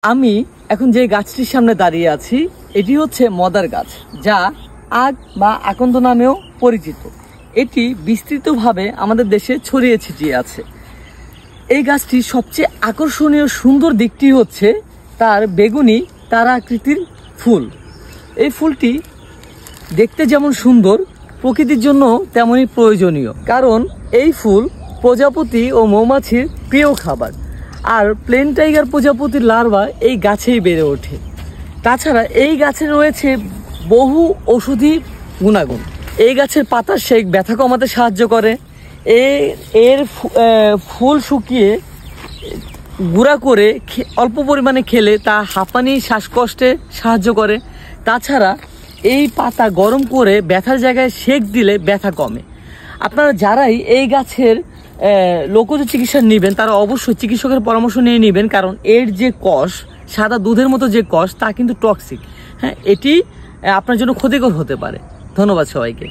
আমি এখন যে গাছটির সামনে দাঁড়িয়ে আছি এটি হচ্ছে মদার গাছ, যা আগ বা আকন্দ নামেও পরিচিত। এটি বিস্তৃতভাবে আমাদের দেশে ছড়িয়ে ছিটিয়ে আছে। এই গাছটির সবচেয়ে আকর্ষণীয় সুন্দর দিকটি হচ্ছে তার বেগুনি তারা আকৃতির ফুল। এই ফুলটি দেখতে যেমন সুন্দর, প্রকৃতির জন্য তেমনই প্রয়োজনীয়, কারণ এই ফুল প্রজাপতি ও মৌমাছির প্রিয় খাবার। আর প্লেন টাইগার প্রজাপতির লার্ভা এই গাছেই বেড়ে ওঠে। তাছাড়া এই গাছে রয়েছে বহু ঔষধি গুণাগুণ। এই গাছের পাতার শেক ব্যথা কমাতে সাহায্য করে। এর ফুল শুকিয়ে গুঁড়া করে অল্প পরিমাণে খেলে তা হাঁপানি, শ্বাসকষ্টে সাহায্য করে। তাছাড়া এই পাতা গরম করে ব্যথার জায়গায় সেক দিলে ব্যথা কমে। আপনারা যারাই এই গাছের লোকজ চিকিৎসা নেবেন তারা অবশ্যই চিকিৎসকের পরামর্শ নিয়ে নেবেন, কারণ এর যে কষ, সাদা দুধের মতো যে কষ, তা কিন্তু টক্সিক। হ্যাঁ, এটি আপনার জন্য ক্ষতিকর হতে পারে। ধন্যবাদ সবাইকে।